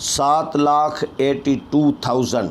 7,82,000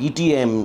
PTM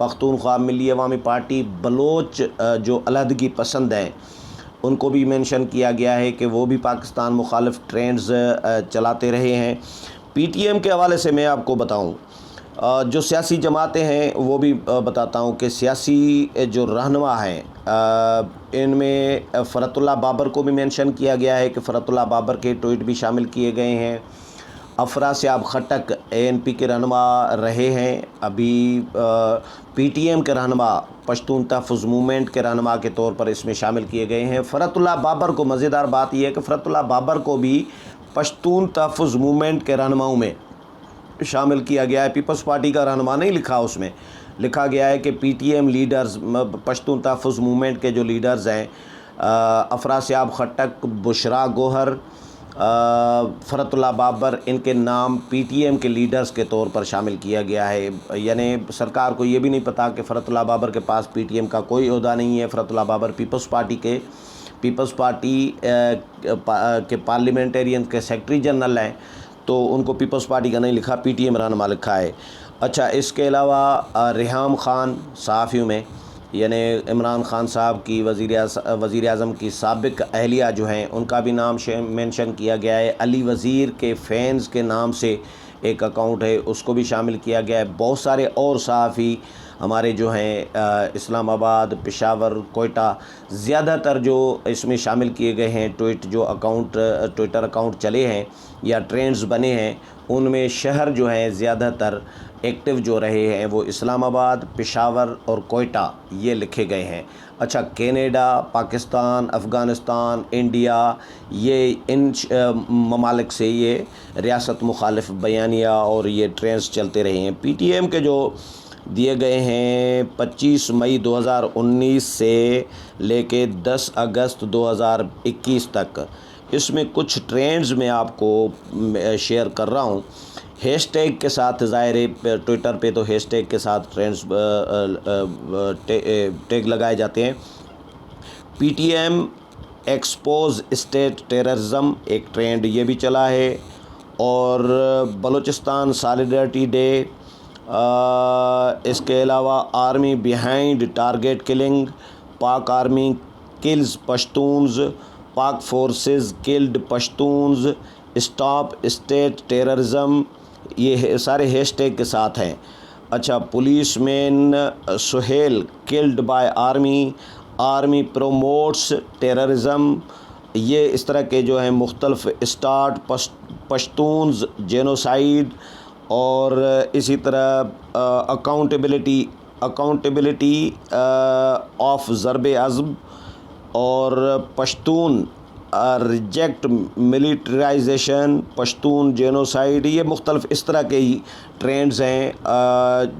Pakhtunkhwa ملی عوامی party, Baloch جو علیحدگی پسند ہیں ان کو بھی مینشن کیا گیا ہے کہ وہ بھی پاکستان مخالف ٹرینڈز چلاتے رہے ہیں۔ پی ٹی ایم کے حوالے سے میں آپ کو بتاؤں، جو سیاسی جماعتیں ہیں وہ بھی بتاتا ہوں کہ سیاسی جو رہنما ہیں ان میں فرت اللہ بابر کو بھی مینشن کیا گیا ہے کہ فرت اللہ بابر کے ٹویٹ بھی شامل کیے گئے ہیں۔ افراسیاب خٹک اے این پی کے رہنما رہے ہیں، ابھی پی ٹی ایم کے رہنما پشتون تحفظ موومنٹ کے رہنما کے طور پر اس میں شامل کیے گئے ہیں۔ فرت اللہ بابر کو، مزیدار بات یہ ہے کہ فرت اللہ بابر کو بھی پشتون تحفظ موومنٹ کے رہنماؤں میں شامل کیا گیا ہے۔ پیپلز پارٹی کا رہنما نہیں لکھا، اس میں لکھا گیا ہے کہ P T M leaders, Pashtun Tahaffuz movement کے جو لیڈرز ہیں افراسیاب خٹک، بشرا گوہر، فرت اللہ بابر، ان کے نام پی ٹی ایم کے لیڈرز کے طور پر شامل کیا گیا ہے۔ یعنی سرکار کو یہ بھی نہیں پتا کہ فرت اللہ بابر کے پاس پی ٹی ایم کا کوئی عہدہ نہیں ہے۔ فرت اللہ بابر پیپلز پارٹی کے پارلیمنٹرین کے سیکرٹری جنرل ہیں، تو ان کو پیپلز پارٹی کا نہیں لکھا، پی ٹی ایم رہنما لکھا ہے۔ اچھا، اس کے علاوہ ریحام خان صحافیوں میں، یعنی عمران خان صاحب کی وزیر اعظم کی سابق اہلیہ جو ہیں ان کا بھی نام مینشن کیا گیا ہے۔ علی وزیر کے فینز کے نام سے ایک اکاؤنٹ ہے، اس کو بھی شامل کیا گیا ہے۔ بہت سارے اور صحافی ہمارے جو ہیں اسلام آباد، پشاور، کوئٹہ، زیادہ تر جو اس میں شامل کیے گئے ہیں ٹویٹر اکاؤنٹ چلے ہیں یا ٹرینڈز بنے ہیں، ان میں شہر جو ہیں زیادہ تر ایکٹیو جو رہے ہیں وہ اسلام آباد، پشاور اور کوئٹہ یہ لکھے گئے ہیں۔ اچھا، کینیڈا، پاکستان، افغانستان، انڈیا، یہ ان ممالک سے یہ ریاست مخالف بیانیہ اور یہ ٹرینڈز چلتے رہے ہیں۔ پی ٹی ایم کے جو دیے گئے ہیں 25 مئی 2019 سے لے کے 10 اگست 2021 تک، اس میں کچھ ٹرینڈز میں آپ کو شیئر کر رہا ہوں۔ ہیش ٹیگ کے ساتھ، ظاہر ہے ٹویٹر پہ تو ہیش ٹیگ کے ساتھ ٹرینڈز ٹیگ لگائے جاتے ہیں۔ P T M expose state terrorism ایک ٹرینڈ یہ بھی چلا ہے، اور بلوچستان سالیڈرٹی ڈے، اس کے علاوہ army behind target killing, Pak army kills Pashtuns, Pak forces killed Pashtuns, stop state terrorism, یہ سارے ہیش ٹیگ کے ساتھ ہیں۔ اچھا، policeman Sohail killed by army promotes terrorism, یہ اس طرح کے جو ہیں مختلف اسٹارٹ پشتونز جینوسائیڈ، اور اسی طرح اکاؤنٹیبلٹی آف ضرب عضب، اور پشتون ریجیکٹ ملیٹرائزیشن، پشتون جینوسائیڈ، یہ مختلف اس طرح کے ہی ٹرینڈز ہیں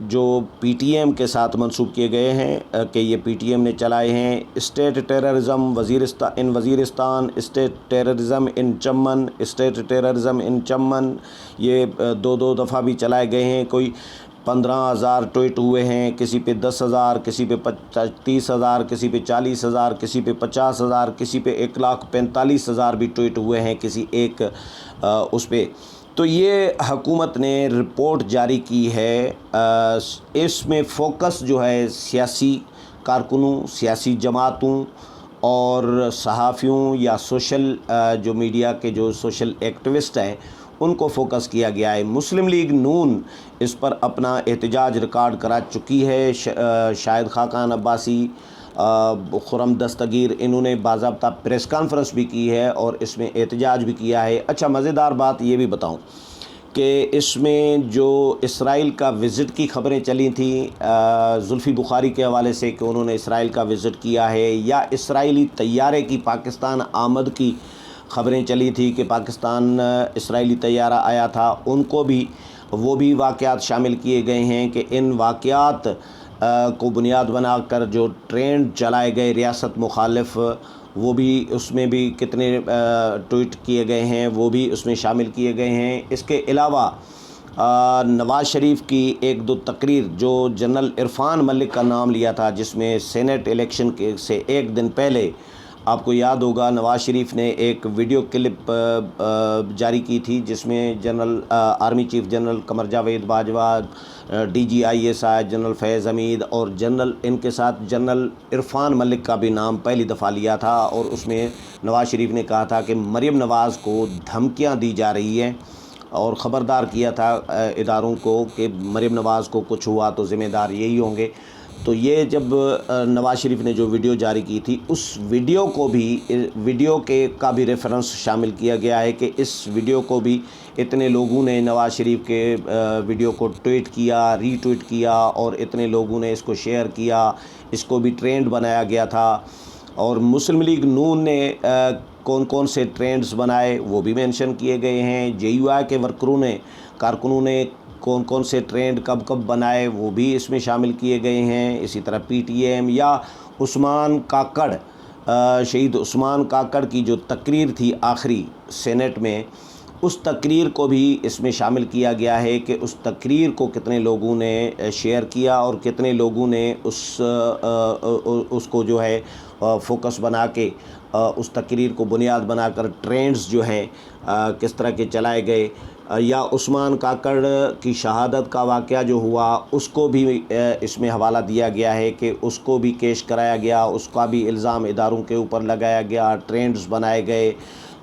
جو پی ٹی ایم کے ساتھ منسوب کیے گئے ہیں کہ یہ پی ٹی ایم نے چلائے ہیں۔ State terrorism Waziristan, state terrorism in Chaman, state terrorism in چمن، یہ دو دفعہ بھی چلائے گئے ہیں۔ کوئی 15,000 ٹویٹ ہوئے ہیں، کسی پہ 10,000، کسی پہ 30,000، کسی پہ 40,000، کسی پہ 50,000، کسی پہ 1,45,000 بھی ٹویٹ ہوئے ہیں کسی ایک اس پہ۔ تو یہ حکومت نے رپورٹ جاری کی ہے، اس میں فوکس جو ہے سیاسی کارکنوں، سیاسی جماعتوں اور صحافیوں یا سوشل جو میڈیا کے جو سوشل ایکٹیوسٹ ہیں ان کو فوکس کیا گیا ہے۔ مسلم لیگ نون اس پر اپنا احتجاج ریکارڈ کرا چکی ہے۔ شاہد خاقان عباسی، خرم دستگیر، انہوں نے باضابطہ پریس کانفرنس بھی کی ہے اور اس میں احتجاج بھی کیا ہے۔ اچھا، مزیدار بات یہ بھی بتاؤں کہ اس میں جو اسرائیل کا وزٹ کی خبریں چلی تھیں زلفی بخاری کے حوالے سے کہ انہوں نے اسرائیل کا وزٹ کیا ہے، یا اسرائیلی طیارے کی پاکستان آمد کی خبریں چلی تھی کہ پاکستان اسرائیلی طیارہ آیا تھا، ان کو بھی وہ بھی واقعات شامل کیے گئے ہیں کہ ان واقعات کو بنیاد بنا کر جو ٹرینڈ چلائے گئے ریاست مخالف، وہ بھی اس میں بھی کتنے ٹویٹ کیے گئے ہیں وہ بھی اس میں شامل کیے گئے ہیں۔ اس کے علاوہ نواز شریف کی ایک دو تقریر جو جنرل عرفان ملک کا نام لیا تھا، جس میں سینٹ الیکشن سے ایک دن پہلے آپ کو یاد ہوگا نواز شریف نے ایک ویڈیو کلپ جاری کی تھی جس میں general army chief general Qamar Javed Bajwa, DGI general Faiz Hameed اور ان کے ساتھ جنرل عرفان ملک کا بھی نام پہلی دفعہ لیا تھا، اور اس میں نواز شریف نے کہا تھا کہ مریم نواز کو دھمکیاں دی جا رہی ہیں، اور خبردار کیا تھا اداروں کو کہ مریم نواز کو کچھ ہوا تو ذمہ دار یہی ہوں گے۔ تو یہ جب نواز شریف نے جو ویڈیو جاری کی تھی، اس ویڈیو کا بھی ریفرنس شامل کیا گیا ہے کہ اس ویڈیو کو بھی اتنے لوگوں نے نواز شریف کے ویڈیو کو ٹویٹ کیا، ری ٹویٹ کیا، اور اتنے لوگوں نے اس کو شیئر کیا، اس کو بھی ٹرینڈ بنایا گیا تھا۔ اور مسلم لیگ نون نے کون سے ٹرینڈز بنائے وہ بھی مینشن کیے گئے ہیں، JUI کے کارکنوں نے کون سے ٹرینڈ کب بنائے وہ بھی اس میں شامل کیے گئے ہیں۔ اسی طرح PTM یا شہید عثمان کاکڑ کی جو تقریر تھی آخری سینٹ میں، اس تقریر کو بھی اس میں شامل کیا گیا ہے کہ اس تقریر کو کتنے لوگوں نے شیئر کیا، اور کتنے لوگوں نے اس کو جو ہے فوکس بنا کے اس تقریر کو بنیاد بنا کر ٹرینڈز جو ہیں کس طرح کے چلائے گئے۔ یا عثمان کاکڑ کی شہادت کا واقعہ جو ہوا اس کو بھی اس میں حوالہ دیا گیا ہے کہ اس کو بھی کیش کرایا گیا، اس کا بھی الزام اداروں کے اوپر لگایا گیا، ٹرینڈز بنائے گئے۔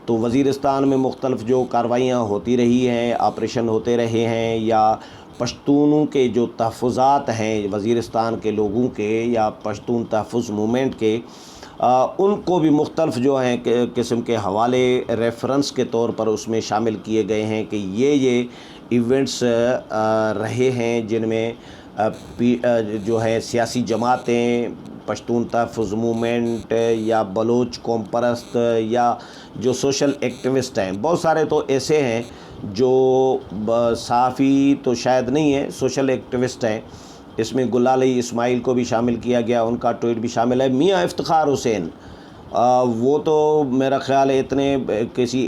تو وزیرستان میں مختلف جو کارروائیاں ہوتی رہی ہیں، آپریشن ہوتے رہے ہیں، یا پشتونوں کے جو تحفظات ہیں وزیرستان کے لوگوں کے، یا پشتون تحفظ موومنٹ کے، ان کو بھی مختلف جو ہیں قسم کے حوالے ریفرنس کے طور پر اس میں شامل کیے گئے ہیں کہ یہ ایونٹس رہے ہیں جن میں جو ہے سیاسی جماعتیں، پشتون تحفظ موومنٹ، یا بلوچ قوم پرست، یا جو سوشل ایکٹیوسٹ ہیں، بہت سارے تو ایسے ہیں جو صحافی تو شاید نہیں ہیں، سوشل ایکٹیوسٹ ہیں۔ اس میں گلالئی اسماعیل کو بھی شامل کیا گیا، ان کا ٹویٹ بھی شامل ہے۔ میاں افتخار حسین، وہ تو میرا خیال ہے اتنے کسی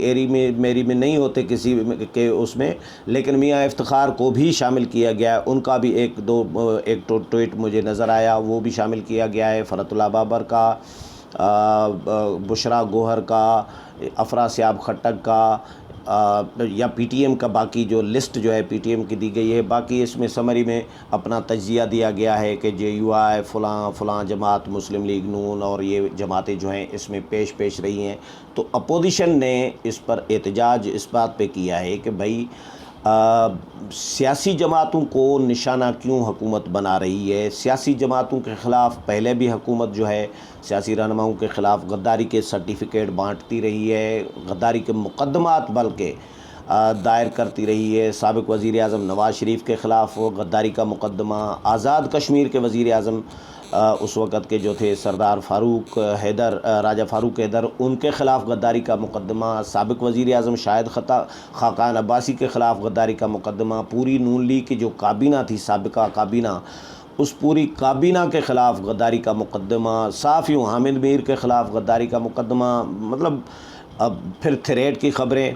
میری میں نہیں ہوتے کسی کے اس میں، لیکن میاں افتخار کو بھی شامل کیا گیا ہے، ان کا بھی ایک ٹویٹ مجھے نظر آیا، وہ بھی شامل کیا گیا ہے۔ فرت اللہ بابر کا، بشرا گوہر کا، افرا سیاب خٹک کا، یا PTM کا باقی جو لسٹ جو ہے PTM کی دی گئی ہے۔ باقی اس میں سمری میں اپنا تجزیہ دیا گیا ہے کہ JUI فلاں جماعت، مسلم لیگ نون اور یہ جماعتیں جو ہیں اس میں پیش رہی ہیں۔ تو اپوزیشن نے اس پر احتجاج اس بات پہ کیا ہے کہ بھائی سیاسی جماعتوں کو نشانہ کیوں حکومت بنا رہی ہے؟ سیاسی جماعتوں کے خلاف پہلے بھی حکومت جو ہے سیاسی رہنماؤں کے خلاف غداری کے سرٹیفکیٹ بانٹتی رہی ہے، غداری کے مقدمات بلکہ دائر کرتی رہی ہے۔ سابق وزیر اعظم نواز شریف کے خلاف غداری کا مقدمہ، آزاد کشمیر کے وزیر اعظم اس وقت کے جو تھے سردار راجہ فاروق حیدر، ان کے خلاف غداری کا مقدمہ، سابق وزیر اعظم شاہد خاقان عباسی کے خلاف غداری کا مقدمہ، پوری نون لیگ کی جو کابینہ تھی، سابقہ کابینہ، اس پوری کابینہ کے خلاف غداری کا مقدمہ، صاف یوں حامد میر کے خلاف غداری کا مقدمہ، مطلب پھر تھریٹ کی خبریں،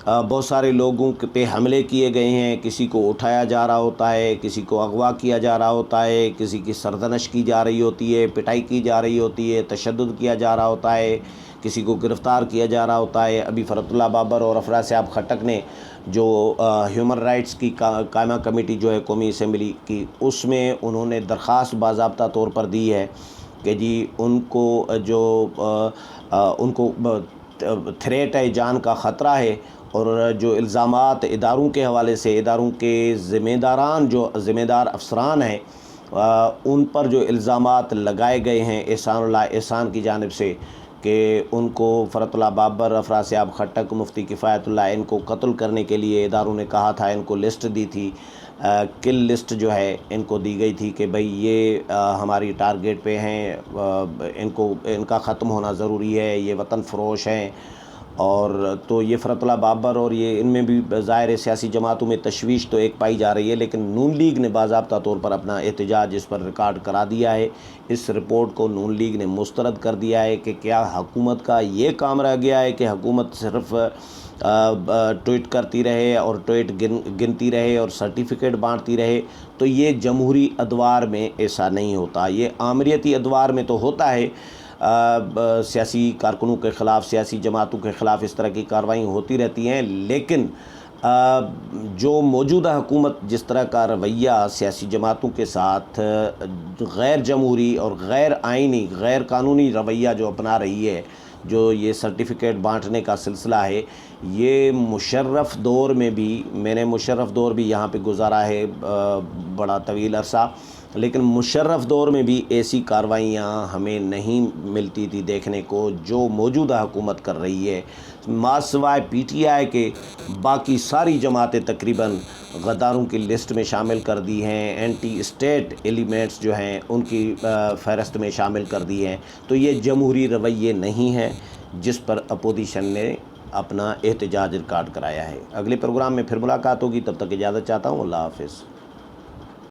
بہت سارے لوگوں پہ حملے کیے گئے ہیں، کسی کو اٹھایا جا رہا ہوتا ہے، کسی کو اغوا کیا جا رہا ہوتا ہے، کسی کی سرزنش کی جا رہی ہوتی ہے، پٹائی کی جا رہی ہوتی ہے، تشدد کیا جا رہا ہوتا ہے، کسی کو گرفتار کیا جا رہا ہوتا ہے۔ ابھی فرت اللہ بابر اور افرا سیاب خٹک نے جو ہیومن رائٹس کی قائمہ کمیٹی جو ہے قومی اسمبلی کی، اس میں انہوں نے درخواست باضابطہ طور پر دی ہے کہ جی ان کو تھریٹ ہے، جان کا خطرہ ہے، اور جو الزامات اداروں کے حوالے سے، اداروں کے ذمہ دار افسران ہیں، ان پر جو الزامات لگائے گئے ہیں احسان اللہ احسان کی جانب سے کہ ان کو فرت اللہ بابر، افرا سیاب خٹک، مفتی کفایت اللہ، ان کو قتل کرنے کے لیے اداروں نے کہا تھا، ان کو لسٹ دی تھی، کل لسٹ جو ہے ان کو دی گئی تھی کہ بھئی یہ ہماری ٹارگیٹ پہ ہیں، ان کا ختم ہونا ضروری ہے، یہ وطن فروش ہیں۔ اور تو یہ فرت اللہ بابر اور یہ ان میں بھی ظاہر سیاسی جماعتوں میں تشویش تو ایک پائی جا رہی ہے، لیکن نون لیگ نے باضابطہ طور پر اپنا احتجاج اس پر ریکارڈ کرا دیا ہے۔ اس رپورٹ کو نون لیگ نے مسترد کر دیا ہے کہ کیا حکومت کا یہ کام رہ گیا ہے کہ حکومت صرف ٹویٹ کرتی رہے اور ٹویٹ گنتی رہے اور سرٹیفکیٹ بانٹتی رہے؟ تو یہ جمہوری ادوار میں ایسا نہیں ہوتا، یہ آمریتی ادوار میں تو ہوتا ہے، سیاسی کارکنوں کے خلاف، سیاسی جماعتوں کے خلاف اس طرح کی کارروائیں ہوتی رہتی ہیں، لیکن جو موجودہ حکومت جس طرح کا رویہ سیاسی جماعتوں کے ساتھ غیر جمہوری اور غیر آئینی، غیر قانونی رویہ جو اپنا رہی ہے، جو یہ سرٹیفکیٹ بانٹنے کا سلسلہ ہے، یہ مشرف دور میں بھی، میں نے مشرف دور بھی یہاں پہ گزارا ہے بڑا طویل عرصہ، لیکن مشرف دور میں بھی ایسی کارروائیاں ہمیں نہیں ملتی تھی دیکھنے کو جو موجودہ حکومت کر رہی ہے۔ سوائے پی ٹی آئی کے باقی ساری جماعتیں تقریباً غداروں کی لسٹ میں شامل کر دی ہیں، اینٹی اسٹیٹ ایلیمنٹس جو ہیں ان کی فہرست میں شامل کر دی ہیں۔ تو یہ جمہوری رویے نہیں ہیں جس پر اپوزیشن نے اپنا احتجاج ریکارڈ کرایا ہے۔ اگلے پروگرام میں پھر ملاقات ہوگی، تب تک اجازت چاہتا ہوں، اللہ حافظ۔